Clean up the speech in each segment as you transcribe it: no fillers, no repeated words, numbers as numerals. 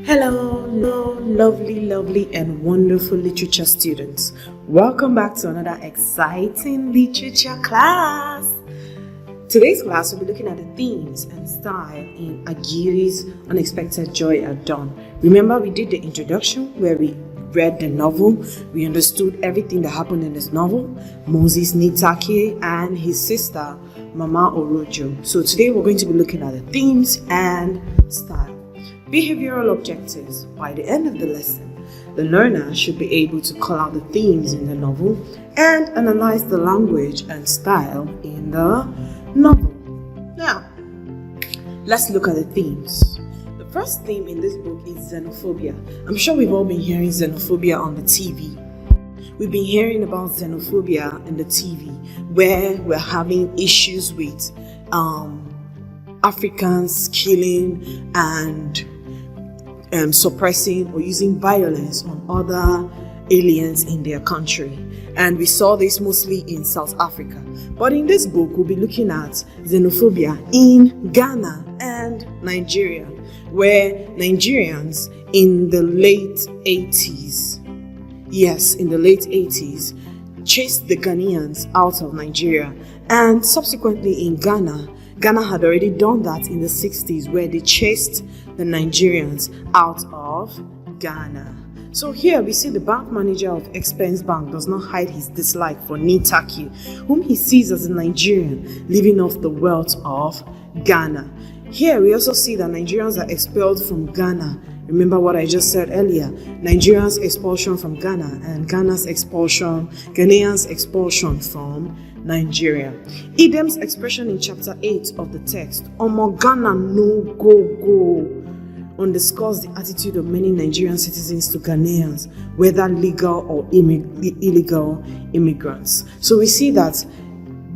Hello, lovely and wonderful literature students. Welcome back to another exciting literature class. Today's class will be looking at the themes and style in Aguirre's Unexpected Joy at Dawn. Remember, we did the introduction where we read the novel. We understood everything that happened in this novel, Moses Nitake and his sister, Mama Orojo. So today we're going to be looking at the themes and style. Behavioral objectives. By the end of the lesson, the learner should be able to call out the themes in the novel and analyze the language and style in the novel. Now, let's look at the themes. The first theme in this book is xenophobia. I'm sure we've all been hearing xenophobia on the TV. We've been hearing about xenophobia in the TV, where we're having issues with Africans killing and suppressing or using violence on other aliens in their country. And we saw this mostly in South Africa. But in this book, we'll be looking at xenophobia in Ghana and Nigeria, where Nigerians in the late 80s, chased the Ghanaians out of Nigeria. And subsequently in Ghana had already done that in the 60s, where they chased the Nigerians out of Ghana. So here we see the bank manager of Expense Bank does not hide his dislike for Nitaki, whom he sees as a Nigerian living off the wealth of Ghana. Here we also see that Nigerians are expelled from Ghana. Remember what I just said earlier, Nigerians' expulsion from Ghana and Ghanaians' expulsion from Nigeria. Idem's expression in chapter 8 of the text, Omo Ghana no go, underscores the attitude of many Nigerian citizens to Ghanaians, whether legal or illegal immigrants. So we see that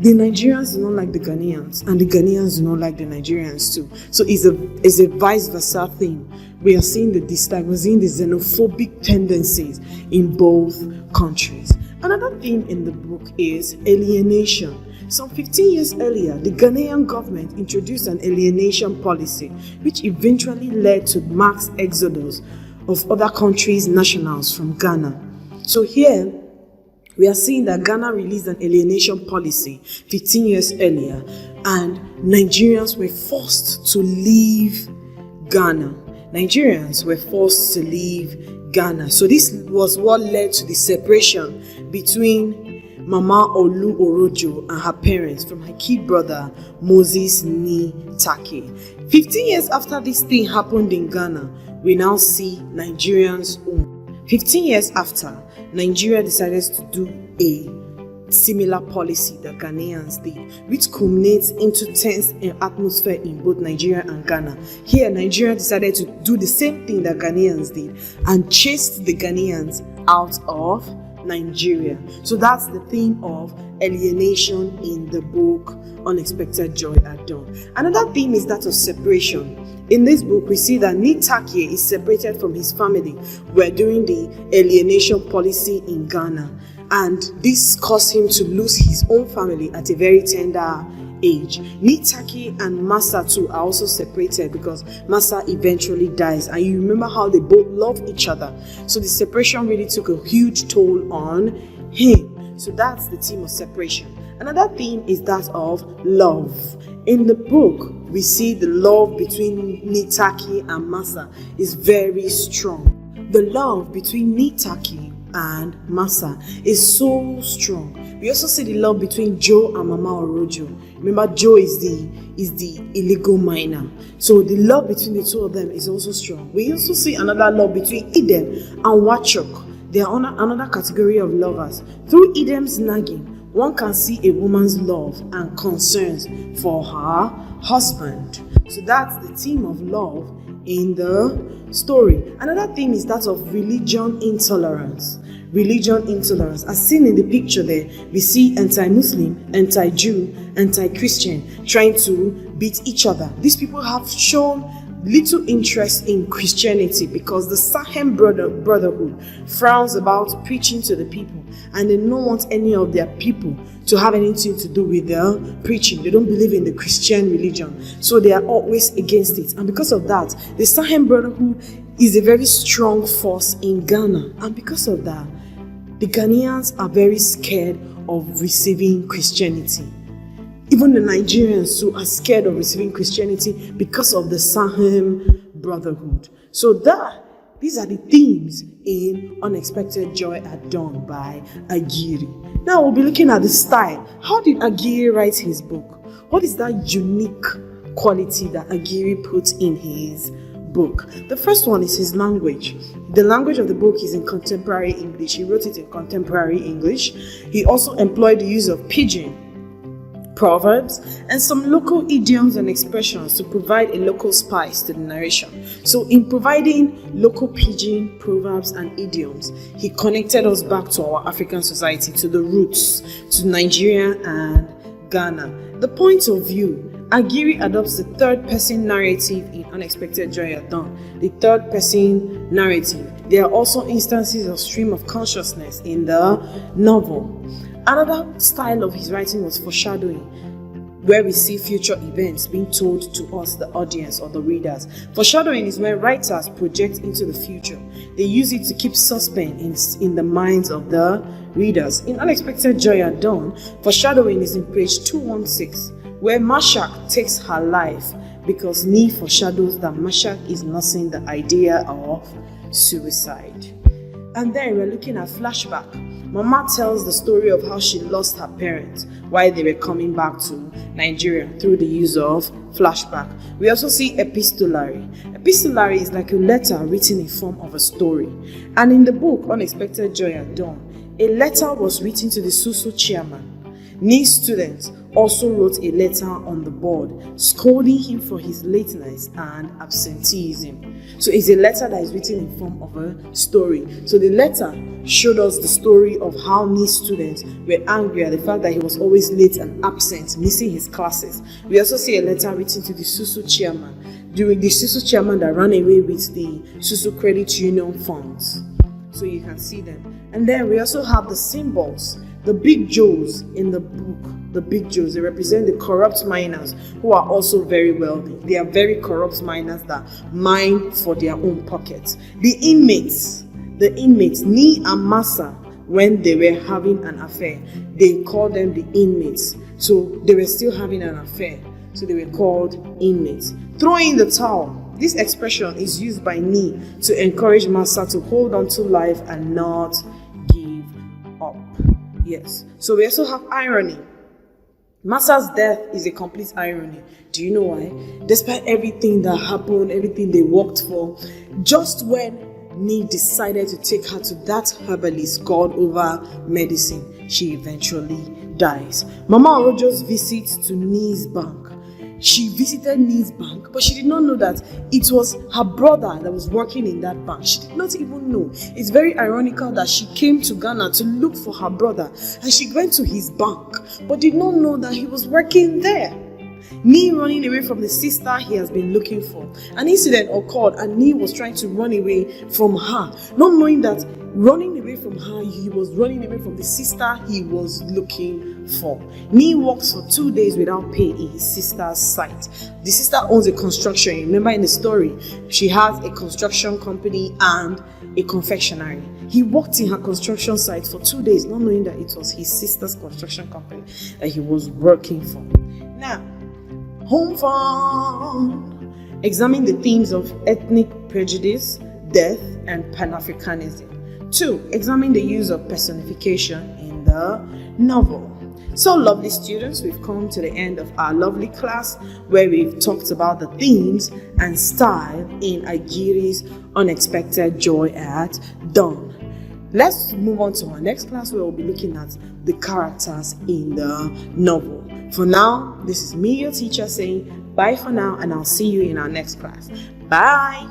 the Nigerians do not like the Ghanaians, and the Ghanaians do not like the Nigerians too. So it's a vice versa thing. We are seeing the dislike, we're seeing the xenophobic tendencies in both countries. Another theme in the book is alienation. Some 15 years earlier, the Ghanaian government introduced an alienation policy, which eventually led to mass exodus of other countries' nationals from Ghana. So here, we are seeing that Ghana released an alienation policy 15 years earlier, and Nigerians were forced to leave Ghana. So this was what led to the separation between Mama Olu Orojo and her parents from her kid brother Moses Nitake. 15 years after this thing happened in Ghana, we now see Nigerians own. 15 years after, Nigeria decided to do a similar policy that Ghanaians did, which culminates into tense atmosphere in both Nigeria and Ghana. Here, Nigeria decided to do the same thing that Ghanaians did and chased the Ghanaians out of Nigeria. So that's the theme of alienation in the book Unexpected Joy at Dawn. Another theme is that of separation. In this book, we see that Nitake is separated from his family. We're doing the alienation policy in Ghana, and this caused him to lose his own family at a very tender age. Nitake and Masa too are also separated because Masa eventually dies, and you remember how they both love each other. So the separation really took a huge toll on him. So that's the theme of separation. Another theme is that of love. In the book, we see the love between Nitake and Masa is very strong. The love between Nitake and Masa is so strong. We also see the love between Joe and Mama Orojo. Remember, Joe is the illegal miner. So the love between the two of them is also strong. We also see another love between Idem and Wachok. They are another category of lovers. Through Idem's nagging, one can see a woman's love and concerns for her husband. So that's the theme of love in the story. Another theme is that of religion intolerance. As seen in the picture there, we see anti-Muslim, anti-Jew, anti-Christian trying to beat each other. These people have shown little interest in Christianity because the Sahem Brotherhood frowns about preaching to the people, and they don't want any of their people to have anything to do with their preaching. They don't believe in the Christian religion, so they are always against it. And because of that, the Sahel Brotherhood is a very strong force in Ghana, and because of that, the Ghanaians are very scared of receiving Christianity. Even the Nigerians too are scared of receiving Christianity because of the Sahel Brotherhood. So these are the themes in Unexpected Joy at Dawn by Aguirre. Now we'll be looking at the style. How did Aguirre write his book? What is that unique quality that Aguirre put in his book? The first one is his language. The language of the book is in contemporary English. He wrote it in contemporary English. He also employed the use of pidgin, proverbs, and some local idioms and expressions to provide a local spice to the narration. So in providing local pidgin, proverbs, and idioms, he connected us back to our African society, to the roots, to Nigeria and Ghana. The point of view: Aguirre adopts the third-person narrative in Unexpected Joy at Dawn. The third-person narrative. There are also instances of stream of consciousness in the novel. Another style of his writing was foreshadowing, where we see future events being told to us, the audience or the readers. Foreshadowing is when writers project into the future. They use it to keep suspense in the minds of the readers. In Unexpected Joy at Dawn, foreshadowing is in page 216, where Mashak takes her life because Ni foreshadows that Mashak is nursing the idea of suicide. And then we're looking at Flashback. Mama tells the story of how she lost her parents while they were coming back to Nigeria through the use of flashback. We also see epistolary. Epistolary is like a letter written in form of a story. And in the book Unexpected Joy at Dawn, a letter was written to the SUSU chairman. Ni's students also wrote a letter on the board scolding him for his lateness and absenteeism. So it's a letter that is written in form of a story. So the letter showed us the story of how Ni's students were angry at the fact that he was always late and absent, missing his classes. We also see a letter written to the SUSU chairman, during the SUSU chairman that ran away with the SUSU credit union funds. So you can see them. And then we also have the symbols. The big Joes in the book, the big Joes, they represent the corrupt miners who are also very wealthy. They are very corrupt miners that mine for their own pockets. The inmates, Ni and Massa, when they were having an affair, they called them the inmates. So they were still having an affair. So they were called inmates. Throw in the towel. This expression is used by Ni to encourage Massa to hold on to life and not give up. Yes. So we also have irony. Massa's death is a complete irony. Do you know why? Despite everything that happened, everything they worked for, just when Ni decided to take her to that herbalist god over medicine, she eventually dies. Mama Orojo's visit to Ni's bank. She visited Ni's bank, but she did not know that it was her brother that was working in that bank. She did not even know. It's very ironical that she came to Ghana to look for her brother, and she went to his bank, but did not know that he was working there. Ni running away from the sister he has been looking for. An incident occurred and Ni was trying to run away from her, not knowing that running away from her, he was running away from the sister he was looking for. Ni walks for 2 days without pay in his sister's sight. The sister owns a construction. Remember in the story, she has a construction company and a confectionery. He walked in her construction site for 2 days, not knowing that it was his sister's construction company that he was working for. Now, home fun. Examine the themes of ethnic prejudice, death, and Pan-Africanism. 2. Examine the use of personification in the novel. So, lovely students, we've come to the end of our lovely class where we've talked about the themes and style in Aguirre's Unexpected Joy at Dawn. Let's move on to our next class where we'll be looking at the characters in the novel. For now, this is me, your teacher, saying bye for now, and I'll see you in our next class. Bye!